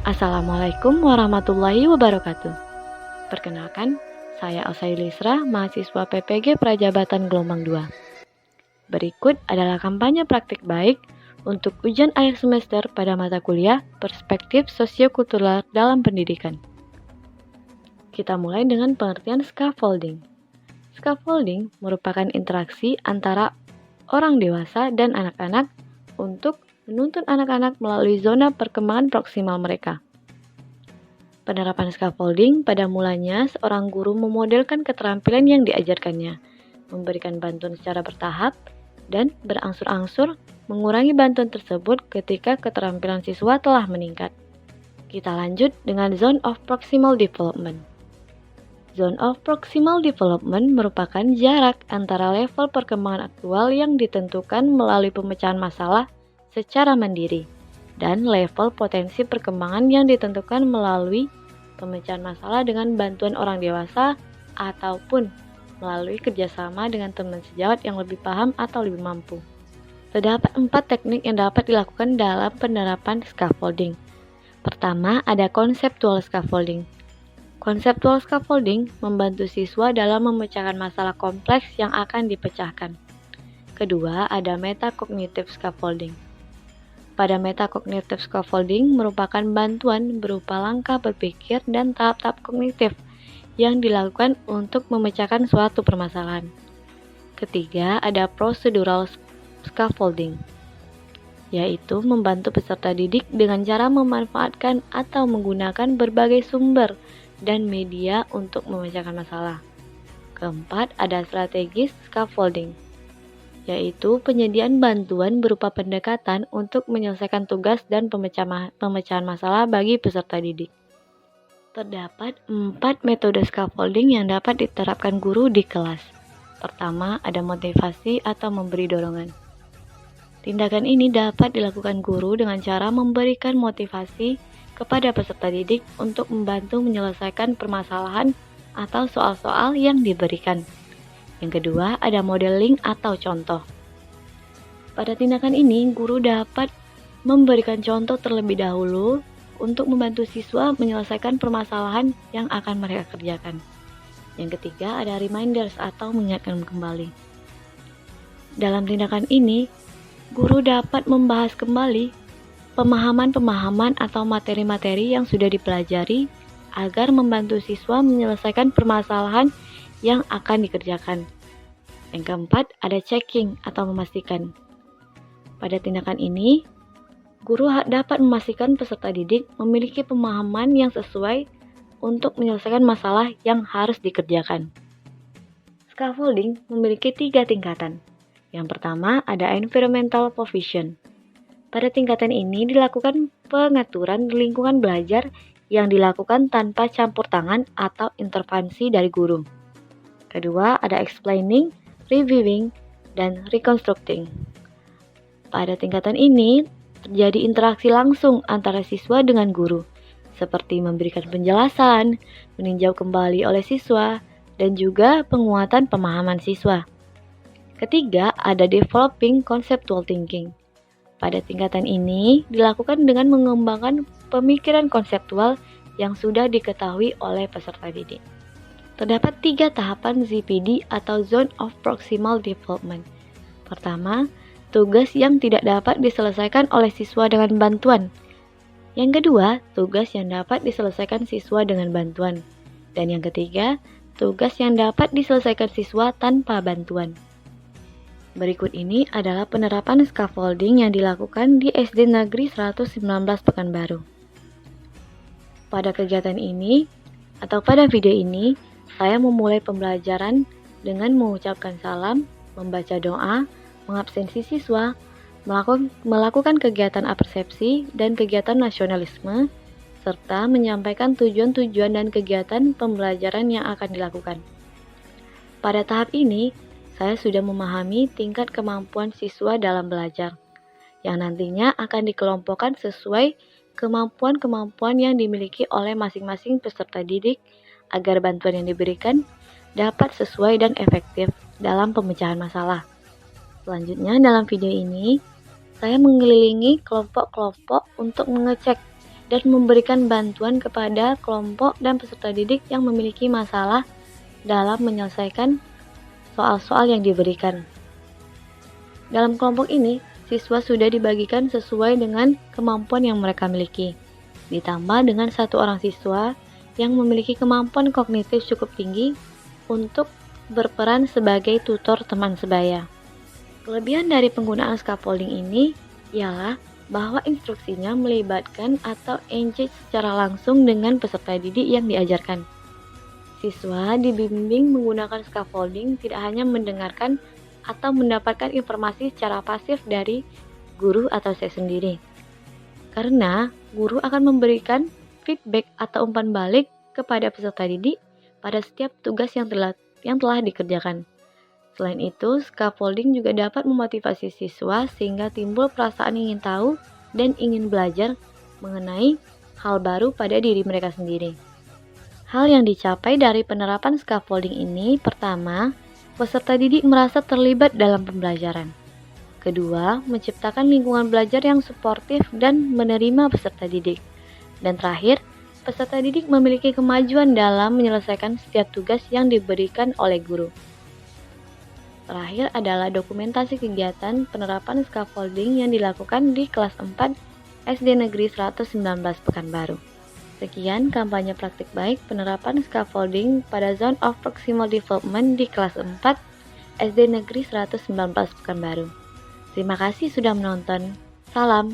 Assalamualaikum warahmatullahi wabarakatuh. Perkenalkan, saya Elsa Yulisra, mahasiswa PPG Prajabatan Gelombang 2. Berikut adalah kampanye praktik baik untuk ujian akhir semester pada mata kuliah Perspektif Sosiokultural dalam Pendidikan. Kita mulai dengan pengertian scaffolding. Scaffolding merupakan interaksi antara orang dewasa dan anak-anak untuk menuntun anak-anak melalui zona perkembangan proksimal mereka. Penerapan scaffolding pada mulanya seorang guru memodelkan keterampilan yang diajarkannya, memberikan bantuan secara bertahap, dan berangsur-angsur mengurangi bantuan tersebut ketika keterampilan siswa telah meningkat. Kita lanjut dengan Zone of Proximal Development. Zone of Proximal Development merupakan jarak antara level perkembangan aktual yang ditentukan melalui pemecahan masalah secara mandiri dan level potensi perkembangan yang ditentukan melalui pemecahan masalah dengan bantuan orang dewasa ataupun melalui kerjasama dengan teman sejawat yang lebih paham atau lebih mampu. Terdapat 4 teknik yang dapat dilakukan dalam penerapan scaffolding. Pertama, ada conceptual scaffolding. Conceptual scaffolding membantu siswa dalam memecahkan masalah kompleks yang akan dipecahkan. Kedua, ada metacognitive scaffolding. Pada metacognitive scaffolding merupakan bantuan berupa langkah berpikir dan tahap-tahap kognitif yang dilakukan untuk memecahkan suatu permasalahan. Ketiga, ada procedural scaffolding, yaitu membantu peserta didik dengan cara memanfaatkan atau menggunakan berbagai sumber dan media untuk memecahkan masalah. Keempat, ada strategis scaffolding, yaitu penyediaan bantuan berupa pendekatan untuk menyelesaikan tugas dan pemecahan masalah bagi peserta didik. Terdapat 4 metode scaffolding yang dapat diterapkan guru di kelas. Pertama, ada motivasi atau memberi dorongan. Tindakan ini dapat dilakukan guru dengan cara memberikan motivasi kepada peserta didik untuk membantu menyelesaikan permasalahan atau soal-soal yang diberikan. Yang kedua, ada modeling atau contoh. Pada tindakan ini, guru dapat memberikan contoh terlebih dahulu untuk membantu siswa menyelesaikan permasalahan yang akan mereka kerjakan. Yang ketiga, ada reminders atau mengingatkan kembali. Dalam tindakan ini, guru dapat membahas kembali pemahaman-pemahaman atau materi-materi yang sudah dipelajari agar membantu siswa menyelesaikan permasalahan yang akan dikerjakan. Yang keempat, ada checking atau memastikan. Pada tindakan ini, guru dapat memastikan peserta didik memiliki pemahaman yang sesuai untuk menyelesaikan masalah yang harus dikerjakan. Scaffolding memiliki 3 tingkatan. Yang pertama, ada environmental provision. Pada tingkatan ini dilakukan pengaturan lingkungan belajar yang dilakukan tanpa campur tangan atau intervensi dari guru. Kedua, ada explaining, reviewing, dan reconstructing. Pada tingkatan ini, terjadi interaksi langsung antara siswa dengan guru, seperti memberikan penjelasan, meninjau kembali oleh siswa, dan juga penguatan pemahaman siswa. Ketiga, ada developing conceptual thinking. Pada tingkatan ini, dilakukan dengan mengembangkan pemikiran konseptual yang sudah diketahui oleh peserta didik. Terdapat 3 tahapan ZPD atau Zone of Proximal Development. Pertama, tugas yang tidak dapat diselesaikan oleh siswa dengan bantuan. Yang kedua, tugas yang dapat diselesaikan siswa dengan bantuan. Dan yang ketiga, tugas yang dapat diselesaikan siswa tanpa bantuan. Berikut ini adalah penerapan scaffolding yang dilakukan di SD Negeri 119 Pekanbaru. Pada kegiatan ini, atau pada video ini, saya memulai pembelajaran dengan mengucapkan salam, membaca doa, mengabsensi siswa, melakukan kegiatan apersepsi dan kegiatan nasionalisme, serta menyampaikan tujuan-tujuan dan kegiatan pembelajaran yang akan dilakukan. Pada tahap ini, saya sudah memahami tingkat kemampuan siswa dalam belajar, yang nantinya akan dikelompokkan sesuai kemampuan-kemampuan yang dimiliki oleh masing-masing peserta didik agar bantuan yang diberikan dapat sesuai dan efektif dalam pemecahan masalah. Selanjutnya, dalam video ini, saya mengelilingi kelompok-kelompok untuk mengecek dan memberikan bantuan kepada kelompok dan peserta didik yang memiliki masalah dalam menyelesaikan soal-soal yang diberikan. Dalam kelompok ini, siswa sudah dibagikan sesuai dengan kemampuan yang mereka miliki, ditambah dengan satu orang siswa yang memiliki kemampuan kognitif cukup tinggi untuk berperan sebagai tutor teman sebaya. Kelebihan dari penggunaan scaffolding ini ialah bahwa instruksinya melibatkan atau engage secara langsung dengan peserta didik yang diajarkan. Siswa dibimbing menggunakan scaffolding tidak hanya mendengarkan atau mendapatkan informasi secara pasif dari guru atau saya sendiri. Karena guru akan memberikan feedback atau umpan balik kepada peserta didik pada setiap tugas yang telah dikerjakan. Selain itu, scaffolding juga dapat memotivasi siswa sehingga timbul perasaan ingin tahu dan ingin belajar mengenai hal baru pada diri mereka sendiri. Hal yang dicapai dari penerapan scaffolding ini, pertama, peserta didik merasa terlibat dalam pembelajaran. Kedua, menciptakan lingkungan belajar yang suportif dan menerima peserta didik. Dan terakhir, peserta didik memiliki kemajuan dalam menyelesaikan setiap tugas yang diberikan oleh guru. Terakhir adalah dokumentasi kegiatan penerapan scaffolding yang dilakukan di kelas 4 SD Negeri 119 Pekanbaru. Sekian kampanye praktik baik penerapan scaffolding pada Zone of Proximal Development di kelas 4 SD Negeri 119 Pekanbaru. Terima kasih sudah menonton. Salam.